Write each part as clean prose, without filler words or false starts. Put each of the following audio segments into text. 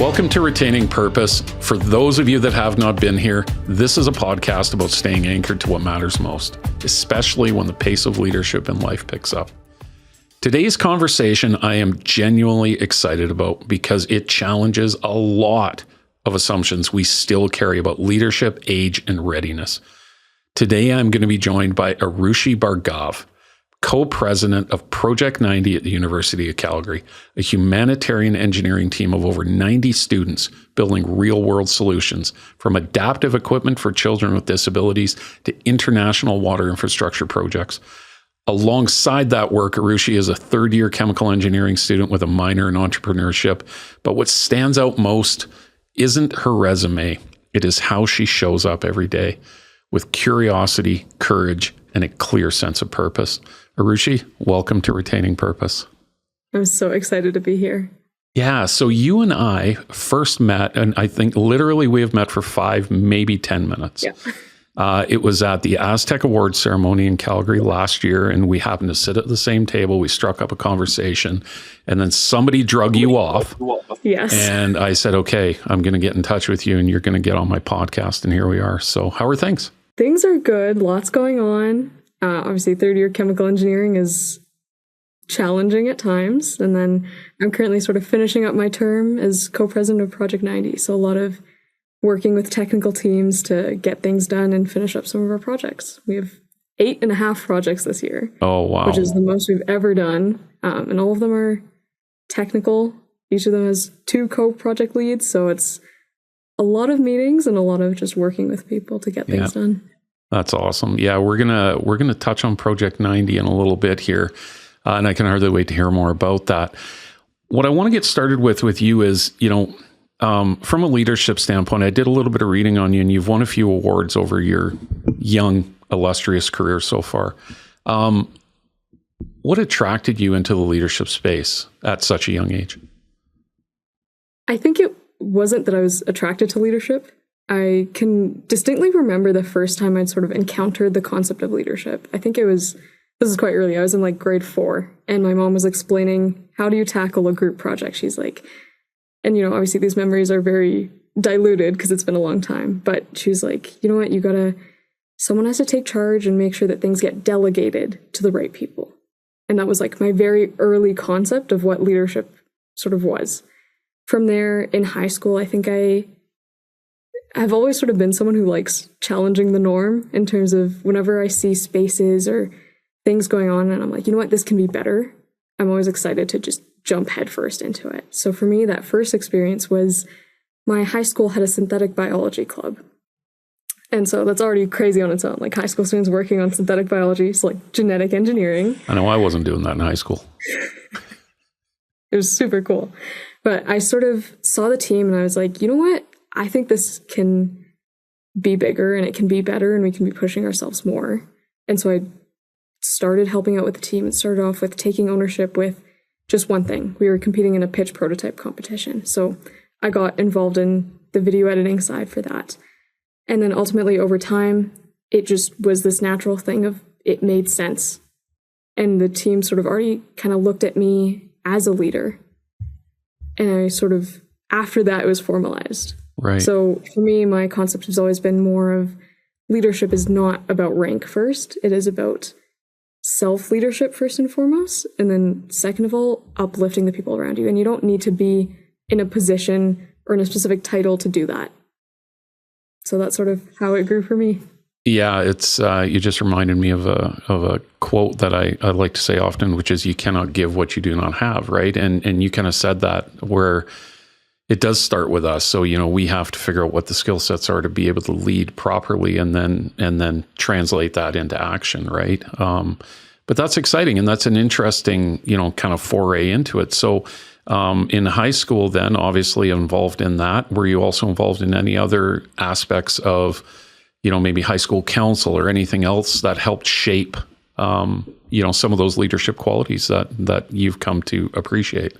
Welcome to Retaining Purpose. For those of you that have not been here, this is a podcast about staying anchored to what matters most, especially when the pace of leadership in life picks up. Today's conversation I am genuinely excited about because it challenges a lot of assumptions we still carry about leadership, age, and readiness. Today I'm going to be joined by Aarushi Bhargava, co-president of Project 90 at the University of Calgary, a humanitarian engineering team of over 90 students building real-world solutions, from adaptive equipment for children with disabilities to international water infrastructure projects. Alongside that work, Aarushi is a third-year chemical engineering student with a minor in entrepreneurship. But what stands out most isn't her resume. It is how she shows up every day with curiosity, courage, and a clear sense of purpose. Aarushi, welcome to Retaining Purpose. I'm so excited to be here. Yeah, so you and I first met, and I think literally we have met for 5, maybe 10 minutes. Yeah. It was at the Aztec Awards ceremony in Calgary last year, and we happened to sit at the same table. We struck up a conversation, and then somebody drug you off. Yes. And I said, okay, I'm going to get in touch with you, and you're going to get on my podcast, and here we are. So how are things? Things are good. Lots going on. Obviously, third-year chemical engineering is challenging at times. And then I'm currently sort of finishing up my term as co-president of Project 90. So a lot of working with technical teams to get things done and finish up some of our projects. We have 8.5 projects this year. Oh, wow. Which is the most we've ever done. And all of them are technical. Each of them has 2 co-project leads. So it's a lot of meetings and a lot of just working with people to get things done. That's awesome. Yeah, we're gonna touch on Project 90 in a little bit here, and I can hardly wait to hear more about that. What I want to get started with you is, from a leadership standpoint, I did a little bit of reading on you, and you've won a few awards over your young, illustrious career so far. What attracted you into the leadership space at such a young age? I think it wasn't that I was attracted to leadership. I can distinctly remember the first time I'd sort of encountered the concept of leadership. I think this is quite early. I was in like grade 4, and my mom was explaining, how do you tackle a group project? She's like, and obviously these memories are very diluted because it's been a long time, but she was like, you know what, someone has to take charge and make sure that things get delegated to the right people. And that was like my very early concept of what leadership sort of was. From there, in high school, I think I've always sort of been someone who likes challenging the norm in terms of whenever I see spaces or things going on and I'm like, you know what, this can be better. I'm always excited to just jump headfirst into it. So for me, that first experience was my high school had a synthetic biology club. And so that's already crazy on its own. Like high school students working on synthetic biology, so like genetic engineering. I know I wasn't doing that in high school. It was super cool. But I sort of saw the team and I was like, you know what? I think this can be bigger and it can be better and we can be pushing ourselves more. And so I started helping out with the team. It started off with taking ownership with just one thing. We were competing in a pitch prototype competition. So I got involved in the video editing side for that. And then ultimately over time, it just was this natural thing of it made sense. And the team sort of already kind of looked at me as a leader. And I sort of, after that, it was formalized. Right. So for me, my concept has always been more of leadership is not about rank first. It is about self-leadership first and foremost. And then second of all, uplifting the people around you. And you don't need to be in a position or in a specific title to do that. So that's sort of how it grew for me. Yeah, it's you just reminded me of a quote that I like to say often, which is you cannot give what you do not have, right? And you kind of said that where it does start with us. So, we have to figure out what the skill sets are to be able to lead properly and then translate that into action, right? But that's exciting. And that's an interesting, kind of foray into it. So in high school then, obviously involved in that, were you also involved in any other aspects of, maybe high school council or anything else that helped shape, some of those leadership qualities that you've come to appreciate?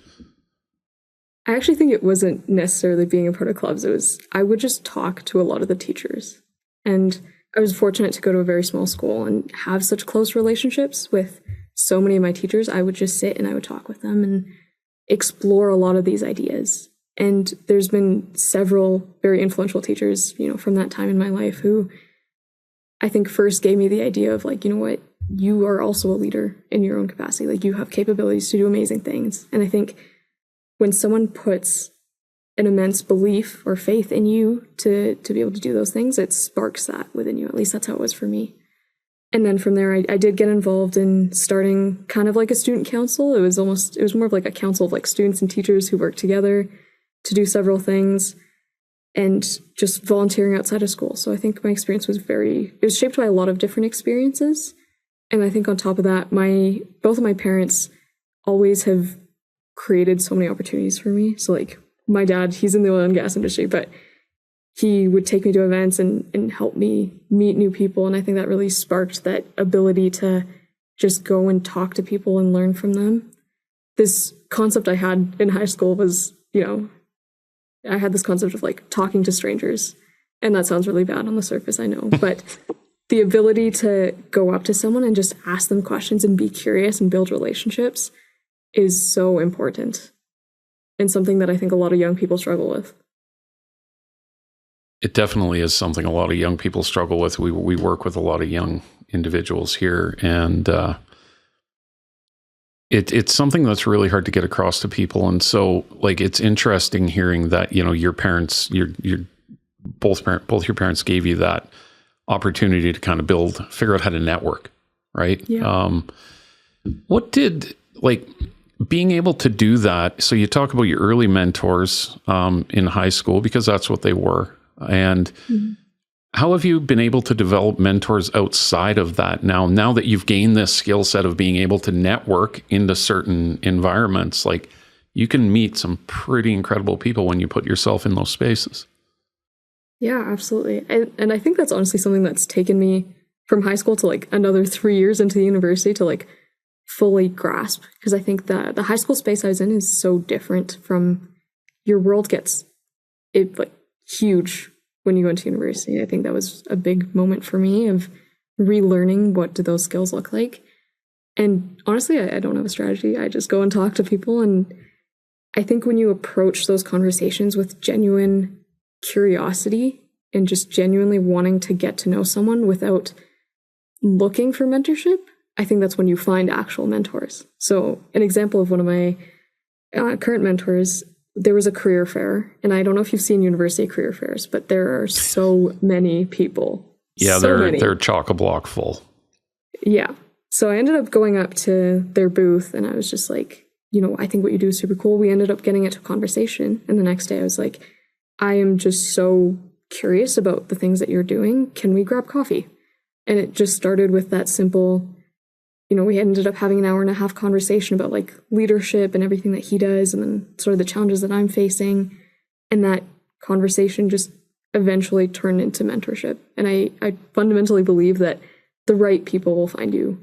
I actually think it wasn't necessarily being a part of clubs. I would just talk to a lot of the teachers. And I was fortunate to go to a very small school and have such close relationships with so many of my teachers. I would just sit and I would talk with them and explore a lot of these ideas. And there's been several very influential teachers, from that time in my life who I think first gave me the idea of like, you know what, you are also a leader in your own capacity. Like you have capabilities to do amazing things. And I think when someone puts an immense belief or faith in you to be able to do those things, it sparks that within you. At least that's how it was for me. And then from there, I did get involved in starting kind of like a student council. It was more of like a council of like students and teachers who worked together to do several things and just volunteering outside of school. So I think my experience was it was shaped by a lot of different experiences. And I think on top of that, both of my parents always have created so many opportunities for me. So like my dad, he's in the oil and gas industry, but he would take me to events and help me meet new people. And I think that really sparked that ability to just go and talk to people and learn from them. This concept I had in high school was, I had this concept of like talking to strangers. And that sounds really bad on the surface, I know. But the ability to go up to someone and just ask them questions and be curious and build relationships is so important. And something that I think a lot of young people struggle with. It definitely is something a lot of young people struggle with. We work with a lot of young individuals here, and it's something that's really hard to get across to people. And so, like, it's interesting hearing that your parents, both your parents gave you that opportunity to kind of figure out how to network, right? Yeah. What did being able to do that? So you talk about your early mentors in high school, because that's what they were. And how have you been able to develop mentors outside of that now that you've gained this skill set of being able to network into certain environments? Like, you can meet some pretty incredible people when you put yourself in those spaces. Yeah, absolutely. And I think that's honestly something that's taken me from high school to like another 3 years into the university to like fully grasp, because I think that the high school space I was in is so different from your world gets huge when you go into university. I think that was a big moment for me of relearning what do those skills look like. And honestly, I don't have a strategy. I just go and talk to people. And I think when you approach those conversations with genuine curiosity and just genuinely wanting to get to know someone without looking for mentorship, I think that's when you find actual mentors. So an example of one of my current mentors, there was a career fair, and I don't know if you've seen university career fairs, but there are so many people. Yeah, they're chock-a-block full. Yeah. So I ended up going up to their booth, and I was just like, I think what you do is super cool. We ended up getting into a conversation, and the next day I was like, I am just so curious about the things that you're doing. Can we grab coffee? And it just started with that simple, we ended up having an hour and a half conversation about like leadership and everything that he does, and then sort of the challenges that I'm facing. And that conversation just eventually turned into mentorship. And I fundamentally believe that the right people will find you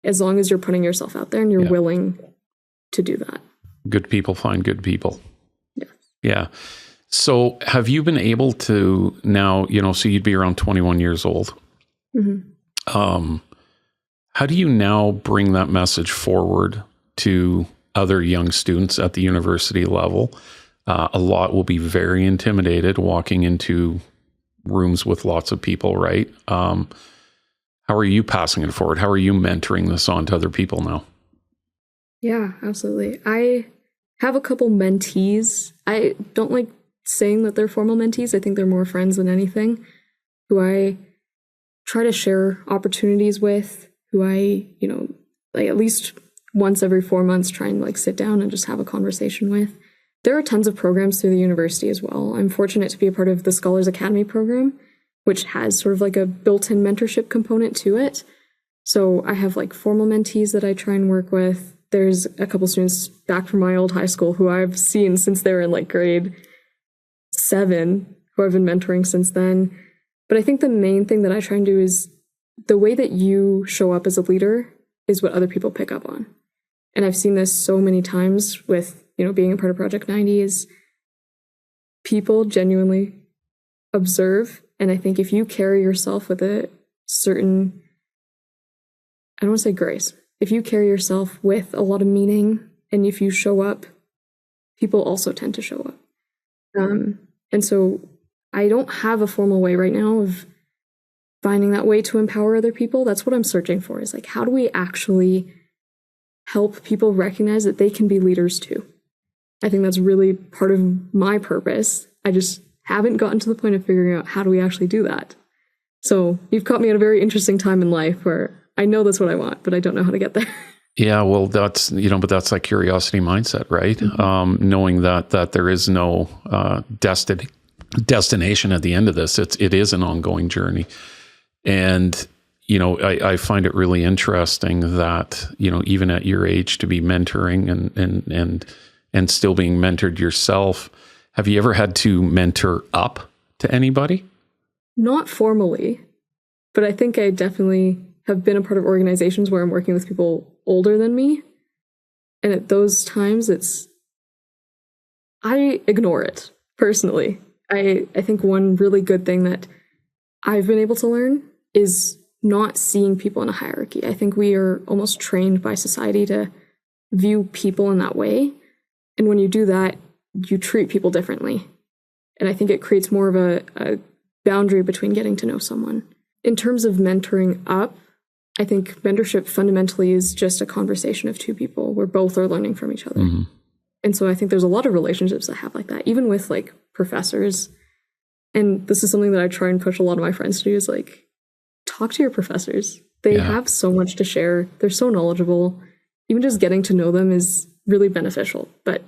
as long as you're putting yourself out there and you're willing to do that. Good people find good people. Yeah. Yeah. So have you been able to now, so you'd be around 21 years old. Mm-hmm. How do you now bring that message forward to other young students at the university level? A lot will be very intimidated walking into rooms with lots of people, right? How are you passing it forward? How are you mentoring this on to other people now? Yeah, absolutely. I have a couple mentees. I don't like saying that they're formal mentees. I think they're more friends than anything, who I try to share opportunities with, who I, at least once every 4 months try and sit down and just have a conversation with. There are tons of programs through the university as well. I'm fortunate to be a part of the Scholars Academy program, which has sort of a built-in mentorship component to it. So I have formal mentees that I try and work with. There's a couple students back from my old high school who I've seen since they were in grade 7, who I've been mentoring since then. But I think the main thing that I try and do is the way that you show up as a leader is what other people pick up on. And I've seen this so many times with, being a part of Project 90 is people genuinely observe. And I think if you carry yourself with a certain, I don't want to say grace, if you carry yourself with a lot of meaning and if you show up, people also tend to show up. And so I don't have a formal way right now of finding that way to empower other people. That's what I'm searching for, is like, how do we actually help people recognize that they can be leaders too? I think that's really part of my purpose. I just haven't gotten to the point of figuring out how do we actually do that. So you've caught me at a very interesting time in life where I know that's what I want, but I don't know how to get there. Yeah, well, that's, but that's that curiosity mindset, right? Mm-hmm. Knowing that there is no destination at the end of this. It is an ongoing journey. And, I find it really interesting that, even at your age, to be mentoring and still being mentored yourself. Have you ever had to mentor up to anybody? Not formally, but I think I definitely have been a part of organizations where I'm working with people older than me. And at those times, I ignore it personally. I think one really good thing that I've been able to learn is not seeing people in a hierarchy. I think we are almost trained by society to view people in that way. And when you do that, you treat people differently. And I think it creates more of a boundary between getting to know someone. In terms of mentoring up, I think mentorship fundamentally is just a conversation of two people where both are learning from each other. Mm-hmm. And so I think there's a lot of relationships that have like that, even with like professors. And this is something that I try and push a lot of my friends to do, is like, talk to your professors. They have so much to share. They're so knowledgeable. Even just getting to know them is really beneficial. But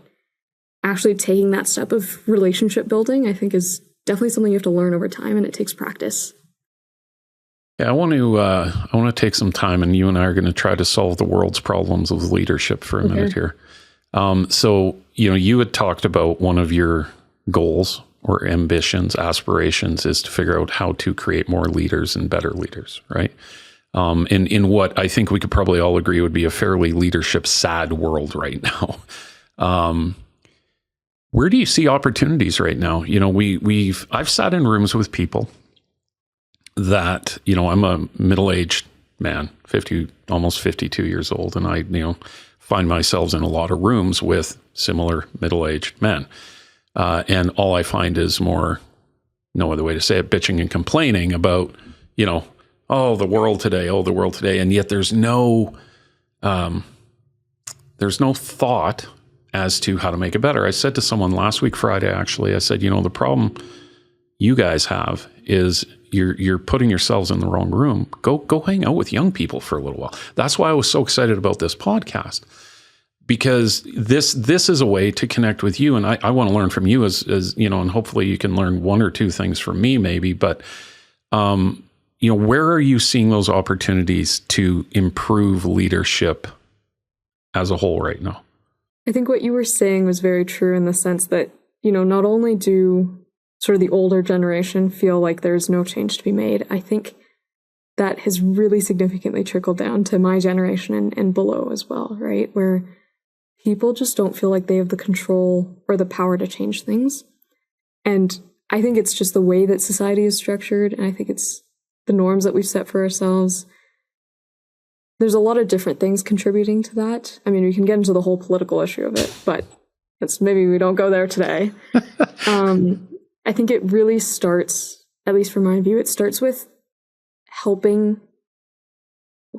actually taking that step of relationship building, I think, is definitely something you have to learn over time, and it takes practice. Yeah, I want to take some time, and you and I are going to try to solve the world's problems of leadership for a minute here. So, you had talked about one of your goals or ambitions, aspirations, is to figure out how to create more leaders and better leaders, right? In what I think we could probably all agree would be a fairly leadership sad world right now. Where do you see opportunities right now? I've sat in rooms with people that, I'm a middle-aged man, almost 52 years old. And I, find myself in a lot of rooms with similar middle-aged men. And all I find is more, no other way to say it, bitching and complaining about, the world today. And yet there's no thought as to how to make it better. I said to someone last week, Friday, actually, I said, the problem you guys have is you're putting yourselves in the wrong room. Go hang out with young people for a little while. That's why I was so excited about this podcast, because this is a way to connect with you. And I want to learn from you as and hopefully you can learn one or two things from me maybe, but where are you seeing those opportunities to improve leadership as a whole right now? I think what you were saying was very true in the sense that, not only do sort of the older generation feel like there's no change to be made, I think that has really significantly trickled down to my generation and below as well, right? Where people just don't feel like they have the control or the power to change things. And I think it's just the way that society is structured, and I think it's the norms that we've set for ourselves. There's a lot of different things contributing to that. I mean, we can get into the whole political issue of it, but maybe we don't go there today. I think it really starts, at least from my view, it starts with helping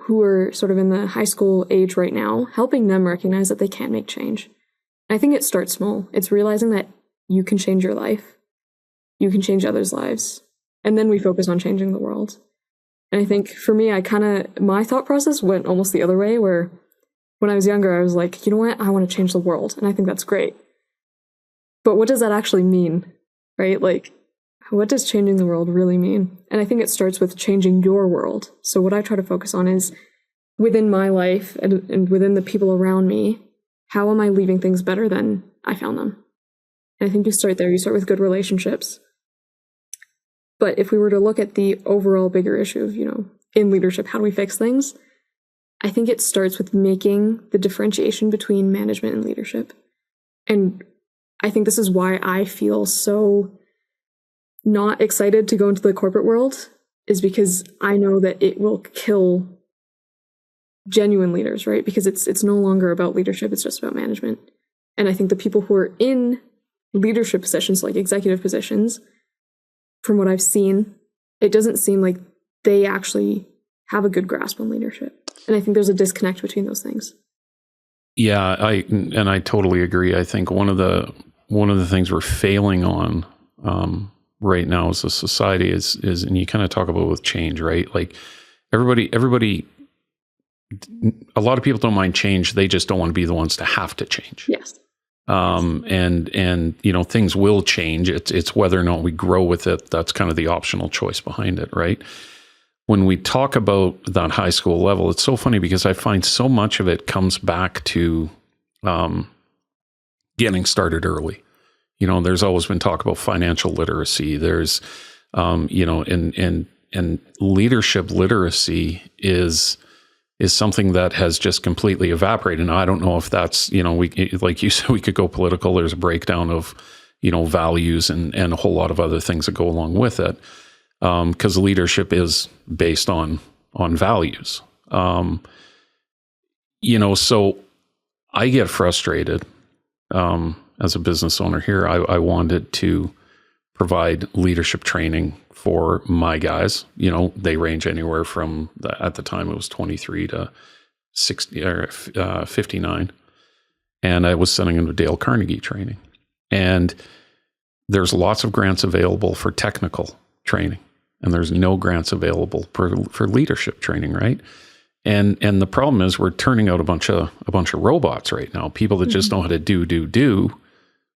who are sort of in the high school age right now, helping them recognize that they can make change. And I think it starts small. It's realizing that you can change your life. You can change others' lives. And then we focus on changing the world. And I think for me, my thought process went almost the other way, where when I was younger, I was like, you know what? I want to change the world. And I think that's great. But what does that actually mean? Right? Like, what does changing the world really mean? And I think it starts with changing your world. So what I try to focus on is within my life and within the people around me, how am I leaving things better than I found them? And I think you start there. You start with good relationships. But if we were to look at the overall bigger issue of, in leadership, how do we fix things? I think it starts with making the differentiation between management and leadership. And I think this is why I feel so not excited to go into the corporate world, is because I know that it will kill genuine leaders, right? Because it's no longer about leadership, it's just about management. And I think the people who are in leadership positions, like executive positions, from what I've seen, it doesn't seem like they actually have a good grasp on leadership. And I think there's a disconnect between those things. Yeah, I totally agree. I think one of the things we're failing on right now as a society is, and you kind of talk about with change, right? Like everybody, a lot of people don't mind change. They just don't want to be the ones to have to change. Yes. And things will change. It's whether or not we grow with it. That's kind of the optional choice behind it, right? When we talk about that high school level, it's so funny because I find so much of it comes back to getting started early. There's always been talk about financial literacy. There's, and leadership literacy is something that has just completely evaporated. Now, I don't know if that's, like you said, we could go political. There's a breakdown of, values and a whole lot of other things that go along with it. Because leadership is based on values. So I get frustrated as a business owner here. I wanted to provide leadership training for my guys. They range anywhere from, at the time it was 23 to 60 or 59. And I was sending them to Dale Carnegie training. And there's lots of grants available for technical training. And there's no grants available for leadership training, right? And the problem is we're turning out a bunch of robots right now, people that just know how to do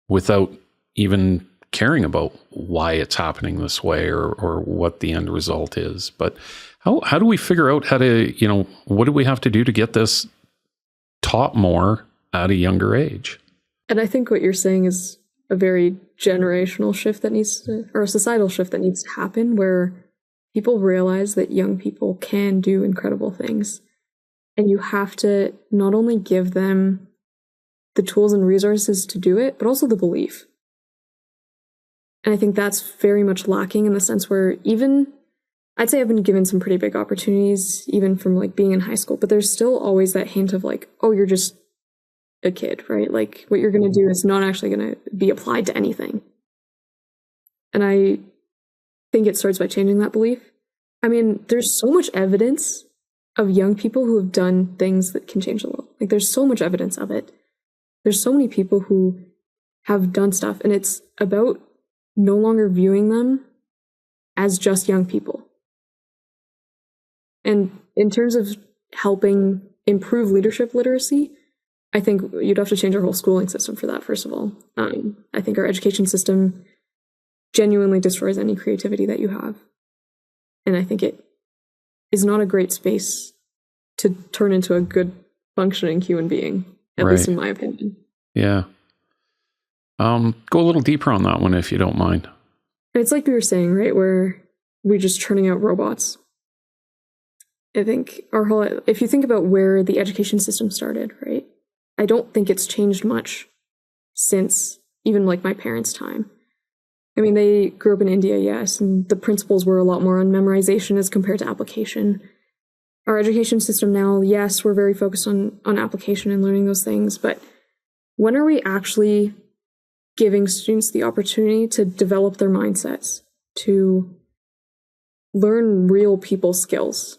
without even caring about why it's happening this way or what the end result is. But how do we figure out how to, what do we have to do to get this taught more at a younger age? And I think what you're saying is a very generational shift that needs to, or a societal shift that needs to happen, where people realize that young people can do incredible things. And you have to not only give them the tools and resources to do it, but also the belief. And I think that's very much lacking in the sense where I'd say I've been given some pretty big opportunities, even from like being in high school, but there's still always that hint of like, oh, you're just a kid, right? Like what you're going to do is not actually going to be applied to anything. And I think it starts by changing that belief. I mean, there's so much evidence of young people who have done things that can change the world. Like there's so much evidence of it. There's so many people who have done stuff, and it's about no longer viewing them as just young people. And in terms of helping improve leadership literacy, I think you'd have to change our whole schooling system for that, first of all. I think our education system genuinely destroys any creativity that you have. And I think it is not a great space to turn into a good functioning human being, at least in my opinion. Yeah. Go a little deeper on that one, if you don't mind. It's like we were saying, right, where we're just churning out robots. I think if you think about where the education system started, right, I don't think it's changed much since even like my parents' time. I mean, they grew up in India, yes, and the principles were a lot more on memorization as compared to application. Our education system now, yes, we're very focused on application and learning those things, but when are we actually giving students the opportunity to develop their mindsets, to learn real people skills?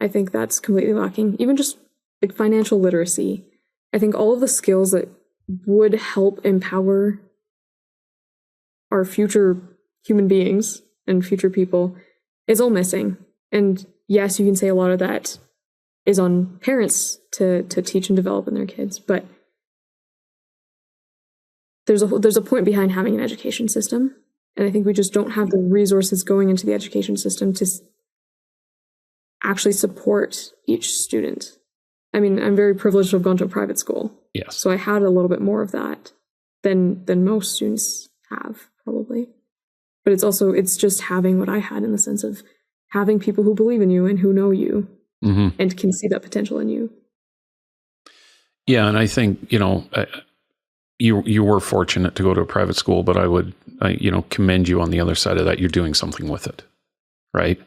I think that's completely lacking. Even just like financial literacy. I think all of the skills that would help empower our future human beings and future people is all missing. And yes, you can say a lot of that is on parents to teach and develop in their kids, but there's a point behind having an education system. And I think we just don't have the resources going into the education system to actually support each student. I mean, I'm very privileged to have gone to a private school. Yes. So I had a little bit more of that than most students have, probably. But it's just having what I had, in the sense of having people who believe in you and who know you and can see that potential in you. Yeah. And I think, you were fortunate to go to a private school, but I would, commend you on the other side of that. You're doing something with it. Right.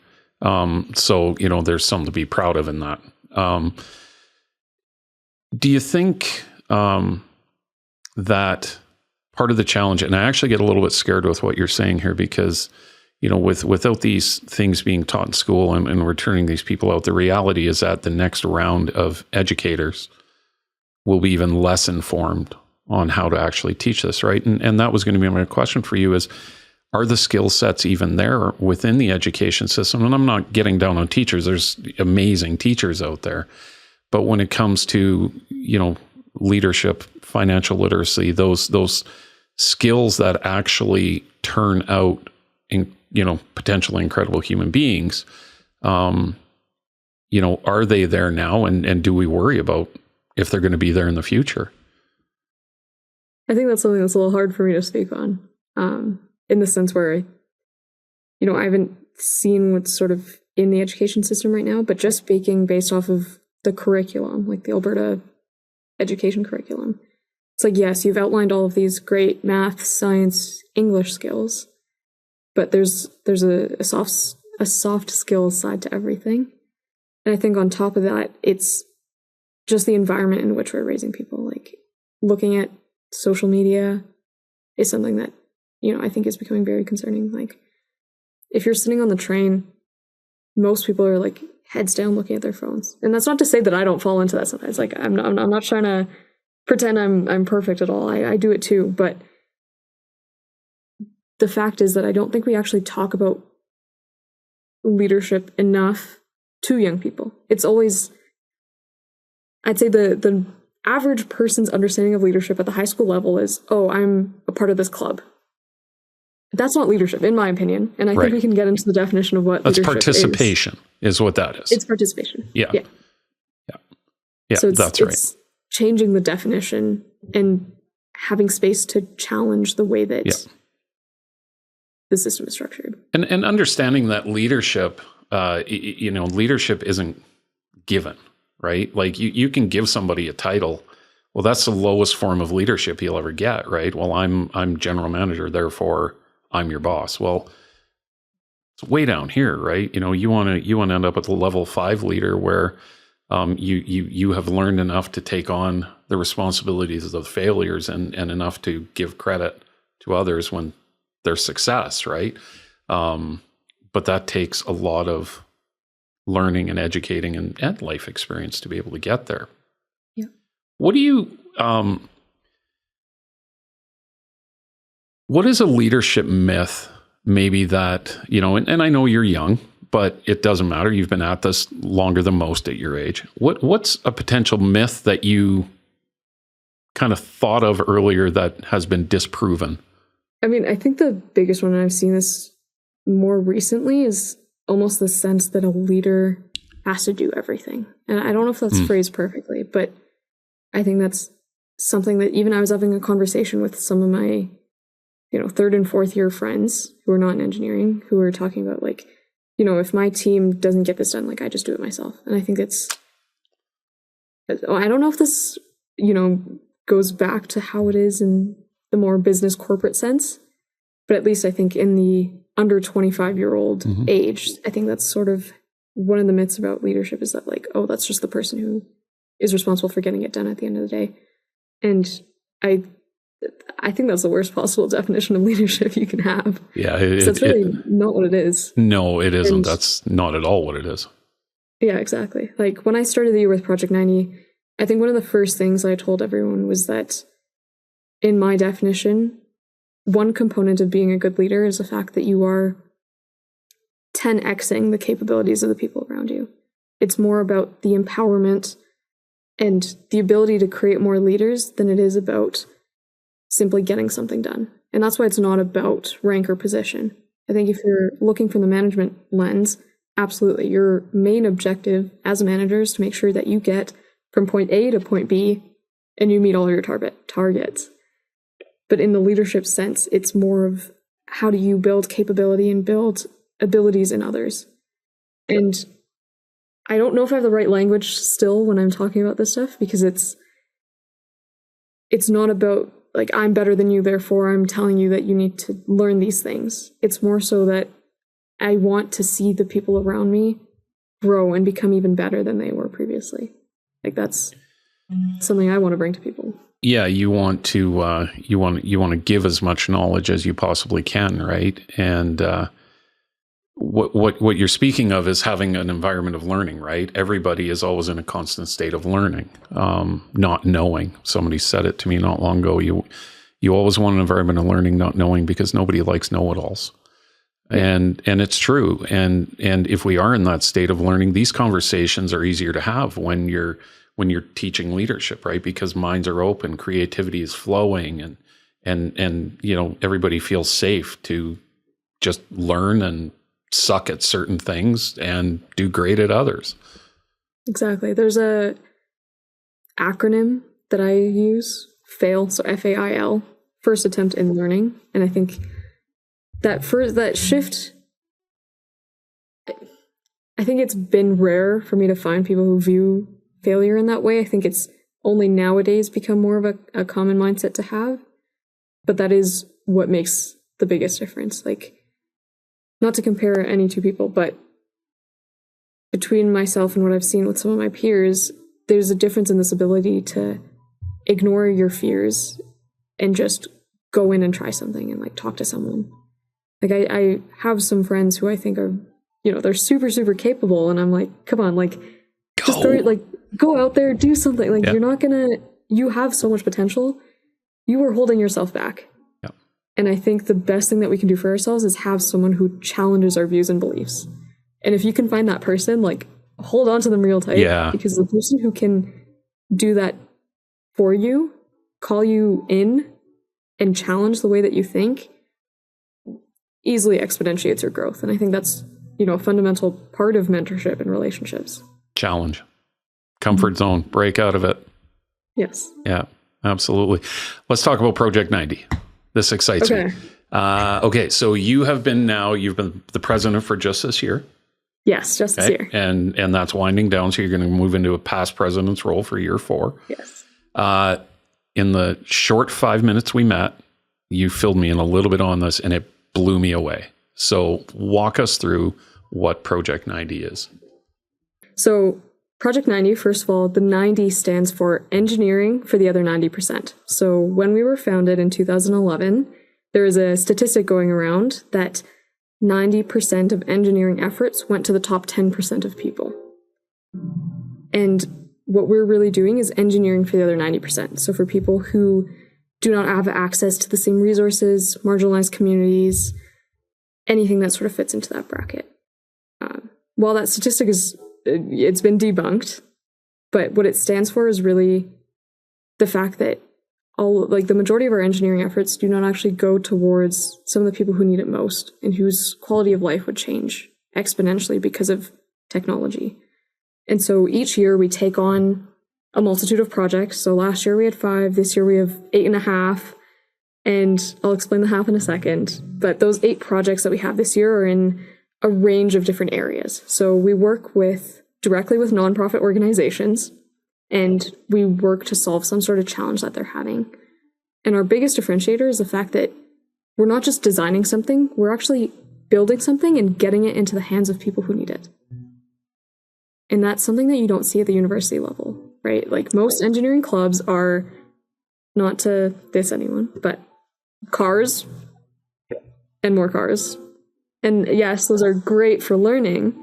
So, there's something to be proud of in that. Do you think that part of the challenge, and I actually get a little bit scared with what you're saying here because, without these things being taught in school and we're turning these people out, the reality is that the next round of educators will be even less informed on how to actually teach this, right? And that was going to be my question for you is, are the skill sets even there within the education system? And I'm not getting down on teachers. There's amazing teachers out there. But when it comes to, leadership, financial literacy, those skills that actually turn out in, potentially incredible human beings, are they there now? And do we worry about if they're going to be there in the future? I think that's something that's a little hard for me to speak on, in the sense where, I haven't seen what's sort of in the education system right now, but just speaking based off of the curriculum, like the Alberta education curriculum. It's like, yes, you've outlined all of these great math, science, English skills, but there's a soft skills side to everything. And I think on top of that, it's just the environment in which we're raising people. Like looking at social media is something that, I think is becoming very concerning. Like if you're sitting on the train, most people are like heads down looking at their phones. And that's not to say that I don't fall into that sometimes. Like I'm not trying to pretend I'm perfect at all. I do it too. But the fact is that I don't think we actually talk about leadership enough to young people. It's always, I'd say the average person's understanding of leadership at the high school level is, oh, I'm a part of this club. That's not leadership, in my opinion. And I think we can get into the definition of what that's leadership participation is what that is. It's participation. Yeah. So that's right. It's changing the definition and having space to challenge the way that the system is structured. And understanding that leadership, leadership isn't given, right? Like you can give somebody a title. Well, that's the lowest form of leadership you'll ever get, right? Well, I'm general manager, therefore I'm your boss. Well, it's way down here, right? You want to end up with a level 5 leader where you have learned enough to take on the responsibilities of the failures and enough to give credit to others when there's success, right? But that takes a lot of learning and educating and life experience to be able to get there. Yeah. What do you what is a leadership myth maybe that, and I know you're young, but it doesn't matter. You've been at this longer than most at your age. What's a potential myth that you kind of thought of earlier that has been disproven? I mean, I think the biggest one, and I've seen this more recently, is almost the sense that a leader has to do everything. And I don't know if that's phrased perfectly, but I think that's something that even I was having a conversation with some of my, third and fourth year friends who are not in engineering, who were talking about like, if my team doesn't get this done, like I just do it myself. And I think I don't know if this, goes back to how it is in the more business corporate sense, but at least I think in the under 25-year-old age, I think that's sort of one of the myths about leadership is that like, oh, that's just the person who is responsible for getting it done at the end of the day. And I think that's the worst possible definition of leadership you can have. Yeah. That's really not what it is. No, it isn't. That's not at all what it is. Yeah, exactly. Like when I started the year with Project 90, I think one of the first things I told everyone was that in my definition, one component of being a good leader is the fact that you are 10xing the capabilities of the people around you. It's more about the empowerment and the ability to create more leaders than it is about simply getting something done. And that's why it's not about rank or position. I think if you're looking from the management lens, absolutely, your main objective as a manager is to make sure that you get from point A to point B and you meet all your targets. But in the leadership sense, it's more of how do you build capability and build abilities in others. And I don't know if I have the right language still when I'm talking about this stuff, because it's not about like, I'm better than you, therefore I'm telling you that you need to learn these things. It's more so that I want to see the people around me grow and become even better than they were previously. Like that's something I want to bring to people. yeah, you want to give as much knowledge as you possibly can, right? And what you're speaking of is having an environment of learning, right? Everybody is always in a constant state of learning, not knowing. Somebody said it to me not long ago. You always want an environment of learning, not knowing, because nobody likes know-it-alls. And it's true. And if we are in that state of learning, these conversations are easier to have when you're teaching leadership, right? Because minds are open, creativity is flowing, and everybody feels safe to just learn and suck at certain things and do great at others. Exactly. There's a acronym that I use, FAIL, so FAIL, first attempt in learning. And I think that shift, I think it's been rare for me to find people who view failure in that way. I think it's only nowadays become more of a common mindset to have. But that is what makes the biggest difference. Like, not to compare any two people, but between myself and what I've seen with some of my peers, there's a difference in this ability to ignore your fears and just go in and try something and like talk to someone. Like I have some friends who I think are, they're super, super capable. And I'm like, come on, like just go out there, do something. Like you have so much potential. You are holding yourself back. Yeah. And I think the best thing that we can do for ourselves is have someone who challenges our views and beliefs. And if you can find that person, like hold on to them real tight. Yeah. Because the person who can do that for you, call you in and challenge the way that you think, easily exponentiates your growth. And I think that's, a fundamental part of mentorship and relationships. Challenge. Comfort zone. Break out of it. Yes. Yeah, absolutely. Let's talk about Project 90. This excites me. Okay, so you've been the president for just this year. Yes, just this year. And that's winding down, so you're going to move into a past president's role for year 4. Yes. In the short 5 minutes we met, you filled me in a little bit on this, and it blew me away. So walk us through what Project 90 is. So Project 90, first of all, the 90 stands for engineering for the other 90%. So when we were founded in 2011, there is a statistic going around that 90% of engineering efforts went to the top 10% of people. And what we're really doing is engineering for the other 90%. So for people who do not have access to the same resources, marginalized communities, anything that sort of fits into that bracket. While that statistic it's been debunked, but what it stands for is really the fact that the majority of our engineering efforts do not actually go towards some of the people who need it most and whose quality of life would change exponentially because of technology. And so each year we take on a multitude of projects. So last year we had 5, this year we have 8.5, and I'll explain the half in a second. But those 8 projects that we have this year are in a range of different areas. So we work directly with nonprofit organizations, and we work to solve some sort of challenge that they're having. And our biggest differentiator is the fact that we're not just designing something, we're actually building something and getting it into the hands of people who need it. And that's something that you don't see at the university level, right? Like most engineering clubs are, not to diss anyone, but cars and more cars. And yes, those are great for learning,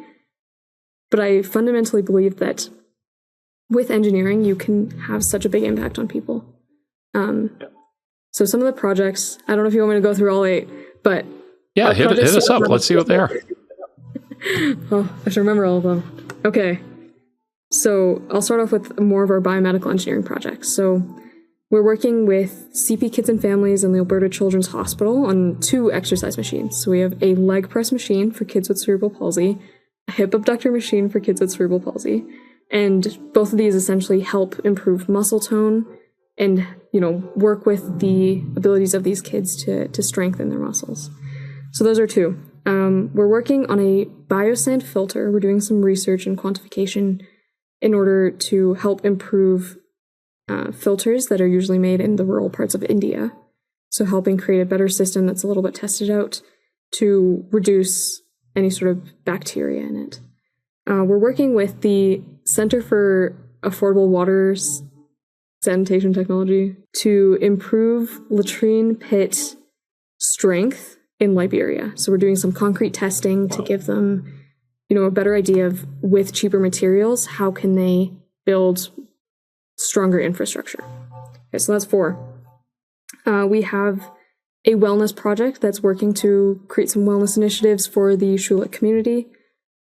but I fundamentally believe that with engineering, you can have such a big impact on people. So some of the projects, I don't know if you want me to go through all 8, but... Yeah, hit us up. Let's see what they are. Oh, I should remember all of them. Okay. So I'll start off with more of our biomedical engineering projects. So we're working with CP Kids and Families and the Alberta Children's Hospital on 2 exercise machines. So we have a leg press machine for kids with cerebral palsy, a hip abductor machine for kids with cerebral palsy. And both of these essentially help improve muscle tone and, work with the abilities of these kids to strengthen their muscles. So those are 2. We're working on a biosand filter. We're doing some research and quantification in order to help improve filters that are usually made in the rural parts of India. So helping create a better system that's a little bit tested out to reduce any sort of bacteria in it. We're working with the Center for Affordable Water sanitation technology to improve latrine pit strength in Liberia. So we're doing some concrete testing to give them, a better idea of, with cheaper materials, how can they build stronger infrastructure. Okay, so that's 4. We have a wellness project that's working to create some wellness initiatives for the Schulich community.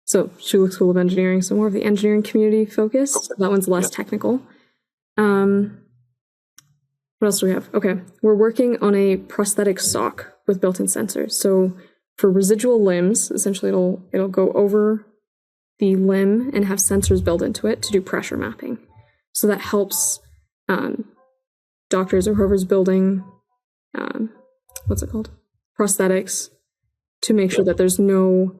So Schulich School of Engineering, so more of the engineering community focused. That one's less technical. What else do we have? Okay, we're working on a prosthetic sock with built-in sensors. So for residual limbs, essentially it'll go over the limb and have sensors built into it to do pressure mapping. So that helps doctors or whoever's building, prosthetics, to make sure that there's no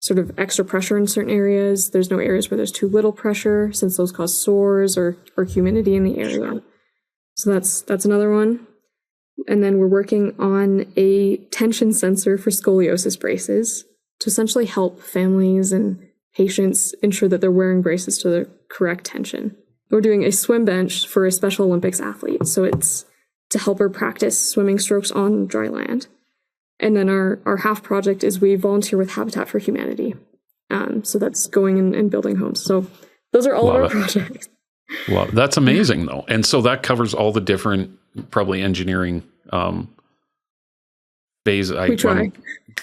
sort of extra pressure in certain areas. There's no areas where there's too little pressure, since those cause sores or humidity in the area. So that's another one. And then we're working on a tension sensor for scoliosis braces to essentially help families and patients ensure that they're wearing braces to the correct tension. We're doing a swim bench for a Special Olympics athlete. So it's to help her practice swimming strokes on dry land. And then our half project is we volunteer with Habitat for Humanity. So that's going and building homes. So those are all of our projects. Well, that's amazing, though. And so that covers all the different, probably engineering phase. We try.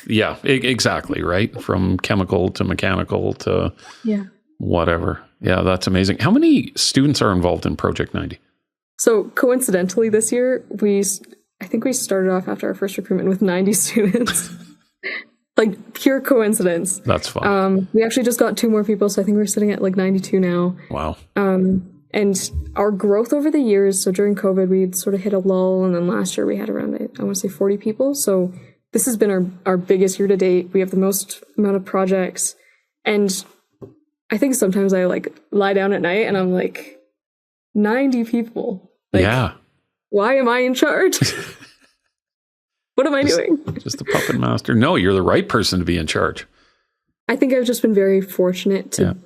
Yeah, exactly, right? From chemical to mechanical to whatever. Yeah, that's amazing. How many students are involved in Project 90? So coincidentally, this year, I think we started off after our first recruitment with 90 students. Like pure coincidence. That's fun. We actually just got 2 more people, so I think we're sitting at like 92 now. Wow. And our growth over the years, so during COVID, we'd sort of hit a lull, and then last year we had around, I want to say 40 people. So this has been our biggest year to date. We have the most amount of projects. And I think sometimes I like lie down at night and I'm like, 90 people. Like, yeah. Why am I in charge? What am I doing? Just a puppet master. No, you're the right person to be in charge. I think I've just been very fortunate to,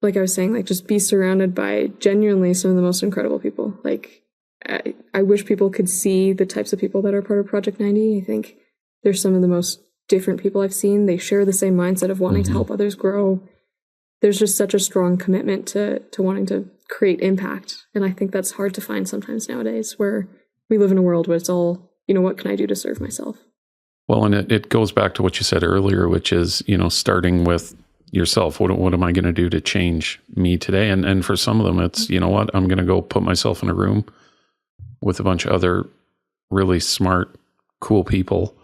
like I was saying, like just be surrounded by genuinely some of the most incredible people. Like I wish people could see the types of people that are part of Project 90. I think there's some of the most different people I've seen. They share the same mindset of wanting to help others grow. There's just such a strong commitment to wanting to create impact. And I think that's hard to find sometimes nowadays, where we live in a world where it's all, what can I do to serve myself? Well, and it goes back to what you said earlier, which is, starting with yourself. What am I going to do to change me today? And for some of them, it's, what, I'm going to go put myself in a room with a bunch of other really smart, cool people,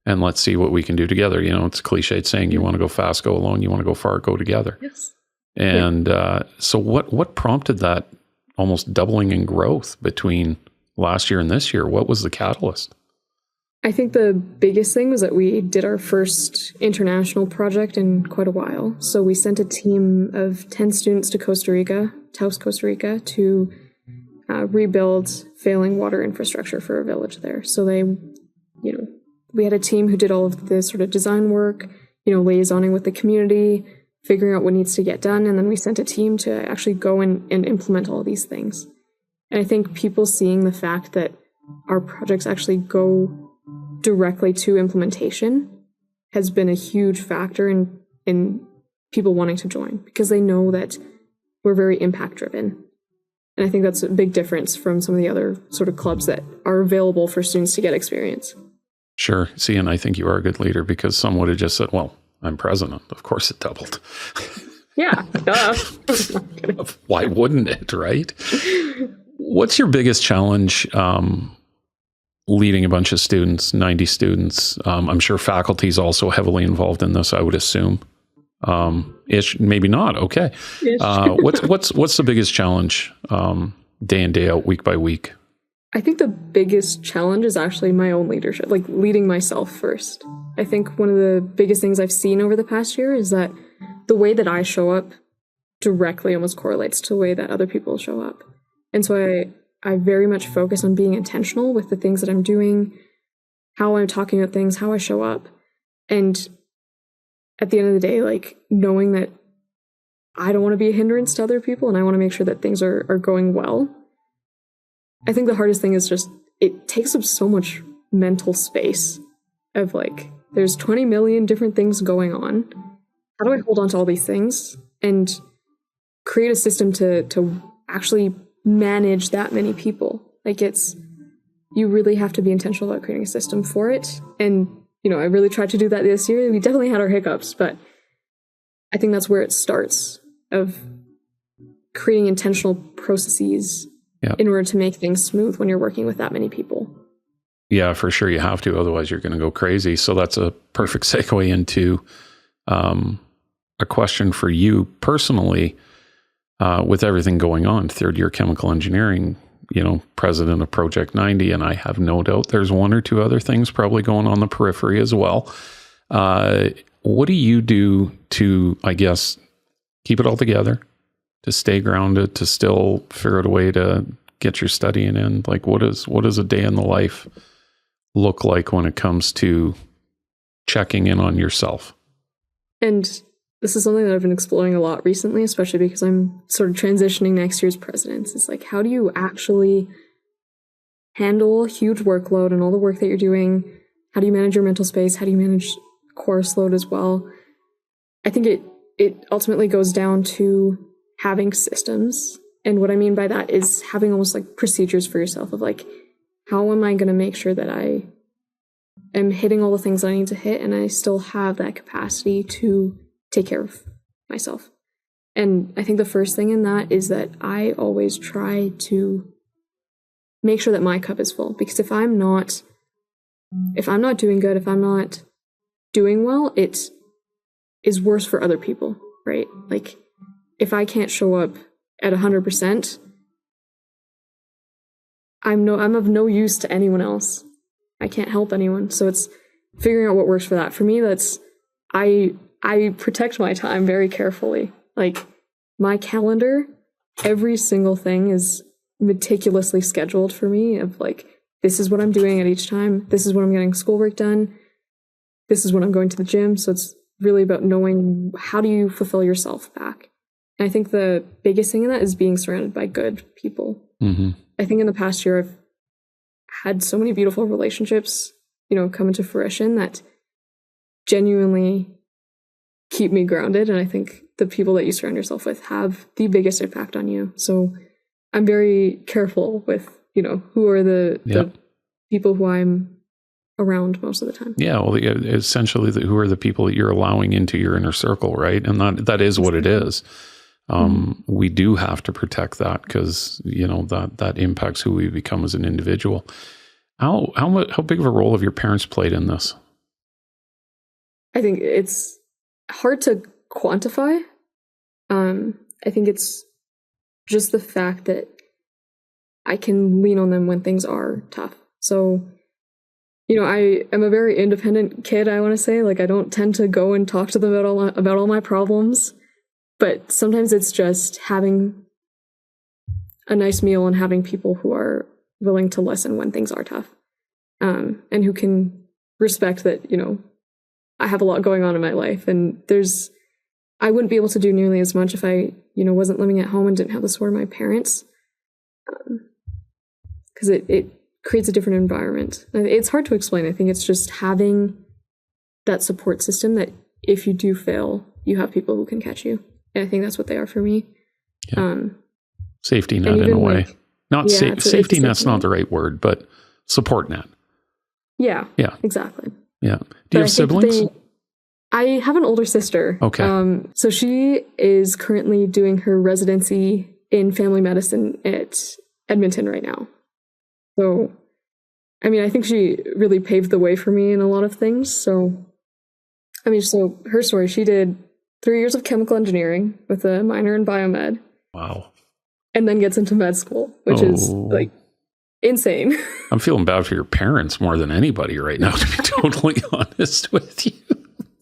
and let's see what we can do together. It's a cliched saying, you want to go fast, go alone. You want to go far, go together. Yes. And so what prompted that almost doubling in growth between last year and this year? What was the catalyst? I think the biggest thing was that we did our first international project in quite a while. So we sent a team of 10 students to Costa Rica, Taos, Costa Rica, to rebuild failing water infrastructure for a village there. So they, we had a team who did all of the sort of design work, liaisoning with the community, figuring out what needs to get done. And then we sent a team to actually go and implement all these things. And I think people seeing the fact that our projects actually go directly to implementation has been a huge factor in people wanting to join, because they know that we're very impact driven. And I think that's a big difference from some of the other sort of clubs that are available for students to get experience. Sure. See, and I think you are a good leader, because some would have just said, well, I'm president. Of course it doubled. Yeah, duh. Why wouldn't it, right? What's your biggest challenge leading a bunch of students, 90 students? I'm sure faculty is also heavily involved in this, I would assume. Ish, maybe not. Okay. What's the biggest challenge day in, day out, week by week? I think the biggest challenge is actually my own leadership, like leading myself first. I think one of the biggest things I've seen over the past year is that the way that I show up directly almost correlates to the way that other people show up. And so I very much focus on being intentional with the things that I'm doing, how I'm talking about things, how I show up. And at the end of the day, like knowing that I don't want to be a hindrance to other people and I want to make sure that things are going well. I think the hardest thing is just, it takes up so much mental space of like, there's 20 million different things going on. How do I hold on to all these things and create a system to actually manage that many people? Like, you really have to be intentional about creating a system for it. And, I really tried to do that this year. We definitely had our hiccups, but I think that's where it starts, of creating intentional processes in order to make things smooth when you're working with that many people. Yeah, for sure. You have to, otherwise you're going to go crazy. So that's a perfect segue into a question for you personally, with everything going on, third year chemical engineering, president of Project 90, and I have no doubt there's one or two other things probably going on the periphery as well. What do you do to, I guess, keep it all together, to stay grounded, to still figure out a way to get your studying in? Like, what does a day in the life look like when it comes to checking in on yourself? And this is something that I've been exploring a lot recently, especially because I'm sort of transitioning next year's presidents. It's like, how do you actually handle a huge workload and all the work that you're doing? How do you manage your mental space? How do you manage course load as well? I think it ultimately goes down to having systems. And what I mean by that is having almost like procedures for yourself of like, how am I going to make sure that I am hitting all the things that I need to hit and I still have that capacity to take care of myself? And I think the first thing in that is that I always try to make sure that my cup is full, because if I'm not doing good, if I'm not doing well, it is worse for other people, right? Like, if I can't show up at 100%, I'm of no use to anyone else. I can't help anyone. So it's figuring out what works for that. For me, that's, I protect my time very carefully. Like, my calendar, every single thing is meticulously scheduled for me, of like, this is what I'm doing at each time. This is when I'm getting schoolwork done. This is when I'm going to the gym. So it's really about knowing, how do you fulfill yourself back? And I think the biggest thing in that is being surrounded by good people. Mm-hmm. I think in the past year, I've had so many beautiful relationships, come into fruition that genuinely keep me grounded. And I think the people that you surround yourself with have the biggest impact on you. So I'm very careful with, who are the people who I'm around most of the time. Yeah, well, essentially, who are the people that you're allowing into your inner circle, right? And that is what it is. We do have to protect that, because that impacts who we become as an individual. How big of a role have your parents played in this? I think it's hard to quantify. I think it's just the fact that I can lean on them when things are tough. So, I am a very independent kid, I want to say. Like, I don't tend to go and talk to them about all my problems. But sometimes it's just having a nice meal and having people who are willing to listen when things are tough, and who can respect that, I have a lot going on in my life, and I wouldn't be able to do nearly as much if I, wasn't living at home and didn't have the support of my parents, because it creates a different environment. It's hard to explain. I think it's just having that support system that if you do fail, you have people who can catch you. And I think that's what they are for me. Yeah. Safety net in a way. Safety net's not the right word, but support net. Yeah. Exactly. Yeah. Do you have siblings? I have an older sister. Okay. So she is currently doing her residency in family medicine at Edmonton right now. So, I think she really paved the way for me in a lot of things. So, so her story, she did 3 years of chemical engineering with a minor in biomed. Wow. And then gets into med school, which is like insane. I'm feeling bad for your parents more than anybody right now, to be totally honest with you.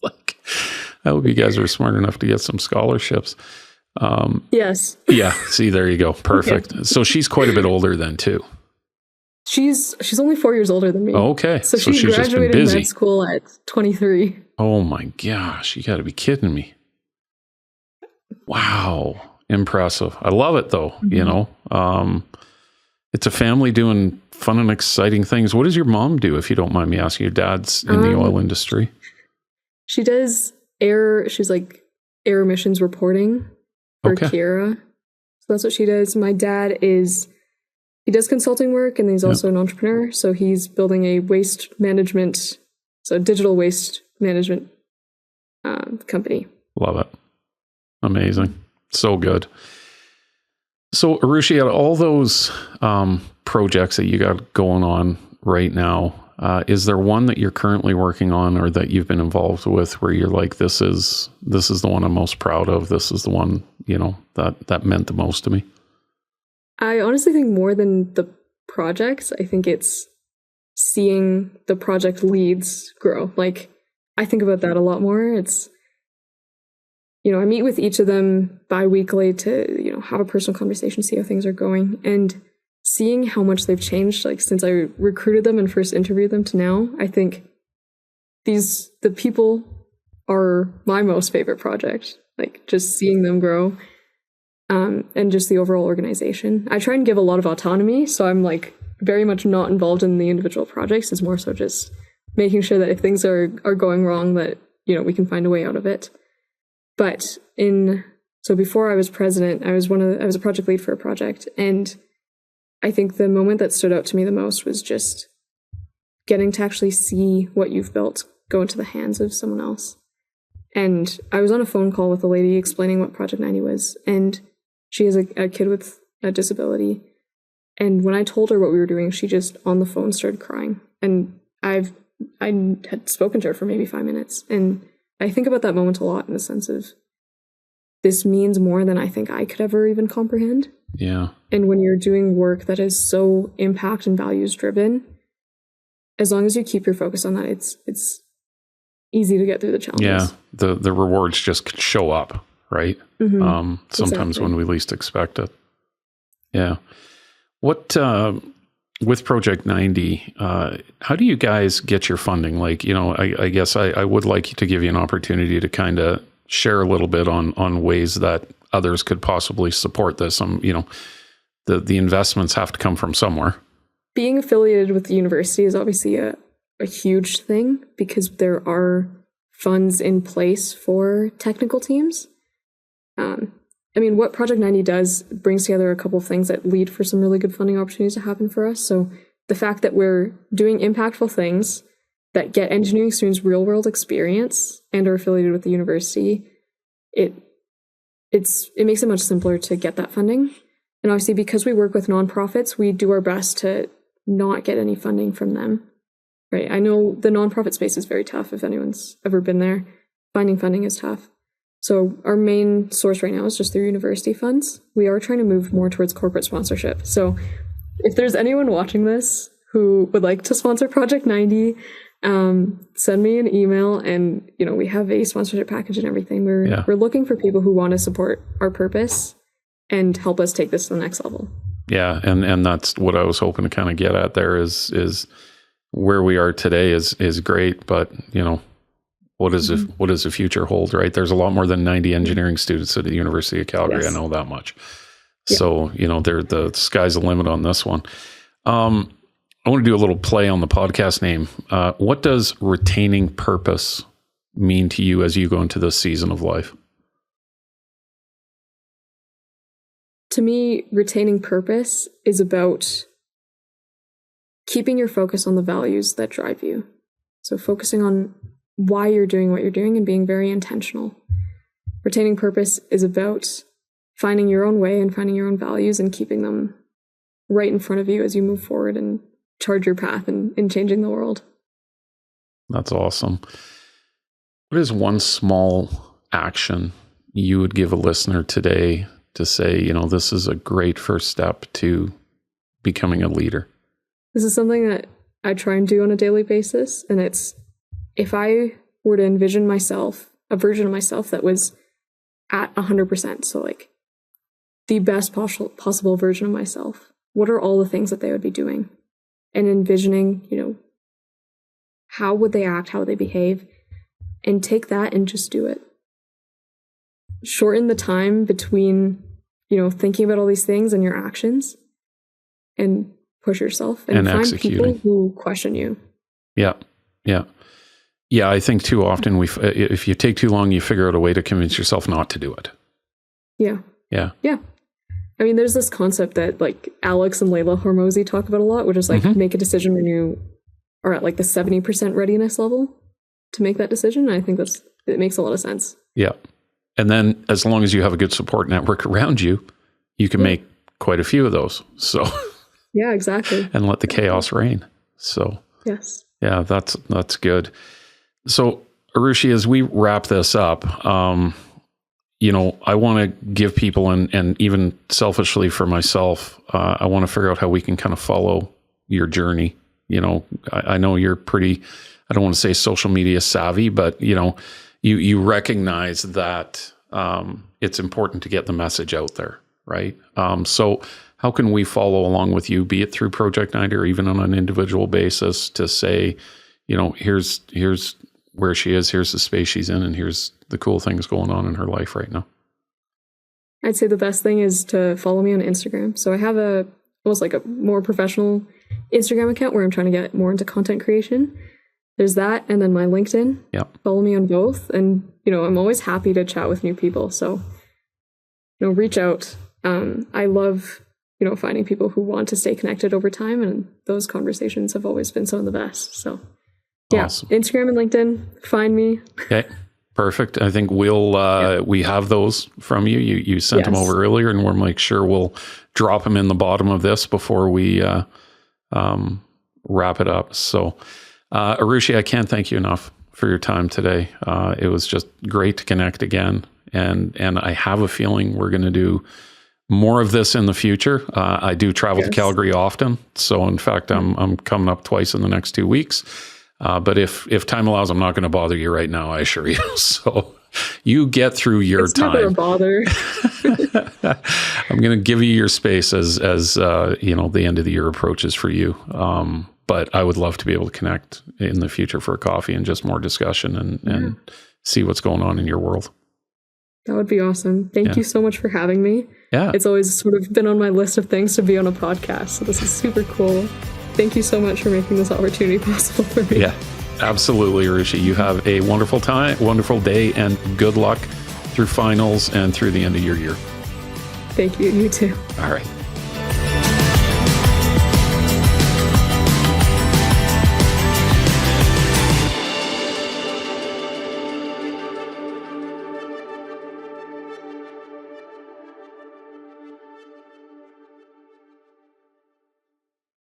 Like, I hope you guys are smart enough to get some scholarships. Yes. Yeah. See, there you go. Perfect. Okay. So she's quite a bit older then too. She's only 4 years older than me. Oh, okay. So she graduated med school at 23. Oh my gosh. You got to be kidding me. Wow. Impressive. I love it though, It's a family doing fun and exciting things. What does your mom do, if you don't mind me asking? Your dad's in the oil industry. She does she's like air emissions reporting for Kira. So that's what she does. My dad he does consulting work, and he's also an entrepreneur. So he's building a digital waste management company. Love it. Amazing. So good. So Aarushi, out of all those projects that you got going on right now, is there one that you're currently working on or that you've been involved with where you're like, this is the one I'm most proud of. This is the one, that meant the most to me? I honestly think more than the projects, I think it's seeing the project leads grow. Like, I think about that a lot more. It's, I meet with each of them bi-weekly to, have a personal conversation, see how things are going, and seeing how much they've changed, like since I recruited them and first interviewed them to now. I think the people are my most favorite project, like just seeing them grow, and just the overall organization. I try and give a lot of autonomy, so I'm like very much not involved in the individual projects. It's more so just making sure that if things are going wrong, that, we can find a way out of it. But so before I was president, I was a project lead for a project, and I think the moment that stood out to me the most was just getting to actually see what you've built go into the hands of someone else. And I was on a phone call with a lady explaining what Project 90 was, and she has a kid with a disability. And when I told her what we were doing, she just on the phone started crying. And I had spoken to her for maybe 5 minutes, and I think about that moment a lot in the sense of this means more than I think I could ever even comprehend. Yeah. And when you're doing work that is so impact and values driven, as long as you keep your focus on that, it's easy to get through the challenges. Yeah. The rewards just show up, right? Mm-hmm. Sometimes when we least expect it. Yeah. What, with Project 90, how do you guys get your funding? Like, I guess I would like to give you an opportunity to kind of share a little bit on ways that others could possibly support this. The investments have to come from somewhere. Being affiliated with the university is obviously a huge thing because there are funds in place for technical teams. What Project 90 does brings together a couple of things that lead for some really good funding opportunities to happen for us. So the fact that we're doing impactful things that get engineering students real world experience and are affiliated with the university, it makes it much simpler to get that funding. And obviously, because we work with nonprofits, we do our best to not get any funding from them. Right? I know the nonprofit space is very tough. If anyone's ever been there, finding funding is tough. So our main source right now is just through university funds. We are trying to move more towards corporate sponsorship. So if there's anyone watching this who would like to sponsor Project 90, send me an email, and we have a sponsorship package and everything. We're looking for people who want to support our purpose and help us take this to the next level. Yeah, and that's what I was hoping to kind of get at there is where we are today is great, but what does the future hold, right? There's a lot more than 90 engineering students at the University of Calgary. Yes. I know that much. Yeah. So, the sky's the limit on this one. I want to do a little play on the podcast name. What does retaining purpose mean to you as you go into this season of life? To me, retaining purpose is about keeping your focus on the values that drive you. So focusing on why you're doing what you're doing and being very intentional. Retaining purpose is about finding your own way and finding your own values and keeping them right in front of you as you move forward and charge your path in changing the world. That's awesome. What is one small action you would give a listener today to say, this is a great first step to becoming a leader? This is something that I try and do on a daily basis. And it's, if I were to envision myself, a version of myself that was at 100%, so like the best possible version of myself, what are all the things that they would be doing? And envisioning, how would they act, how would they behave, and take that and just do it. Shorten the time between, thinking about all these things and your actions, and push yourself and find executing. people who question you. Yeah. Yeah. Yeah. I think too often if you take too long, you figure out a way to convince yourself not to do it. Yeah. Yeah. Yeah. I mean, there's this concept that like Alex and Layla Hormozi talk about a lot, which is like make a decision when you are at like the 70% readiness level to make that decision. And I think it makes a lot of sense. Yeah. And then as long as you have a good support network around you, you can make quite a few of those. So yeah, exactly. And let the chaos reign. So yes. Yeah, that's good. So Aarushi, as we wrap this up, I want to give people and even selfishly for myself, I want to figure out how we can kind of follow your journey. I know you're pretty, I don't want to say social media savvy, but you recognize that it's important to get the message out there, right? So how can we follow along with you, be it through Project 90 or even on an individual basis, to say, here's where she is, here's the space she's in, and here's the cool things going on in her life right now? I'd say the best thing is to follow me on Instagram. So I have almost like a more professional Instagram account where I'm trying to get more into content creation. There's that, and then my LinkedIn. Yep. Follow me on both, and I'm always happy to chat with new people. So reach out. I love finding people who want to stay connected over time, and those conversations have always been some of the best. So yeah, awesome. Instagram and LinkedIn, find me. Okay, perfect. I think we have those from you. You sent them over earlier, and we'll make sure we'll drop them in the bottom of this before we wrap it up. So Aarushi, I can't thank you enough for your time today. It was just great to connect again, and I have a feeling we're going to do more of this in the future. I do travel to Calgary often, so in fact, I'm coming up twice in the next 2 weeks. But if time allows, I'm not going to bother you right now, I assure you. So you get through your time. Never a bother. I'm going to give you your space as the end of the year approaches for you. But I would love to be able to connect in the future for a coffee and just more discussion and see what's going on in your world. That would be awesome. Thank you so much for having me. Yeah. It's always sort of been on my list of things to be on a podcast. So this is super cool. Thank you so much for making this opportunity possible for me. Yeah, absolutely, Aarushi. You have a wonderful time, wonderful day, and good luck through finals and through the end of your year. Thank you. You too. All right.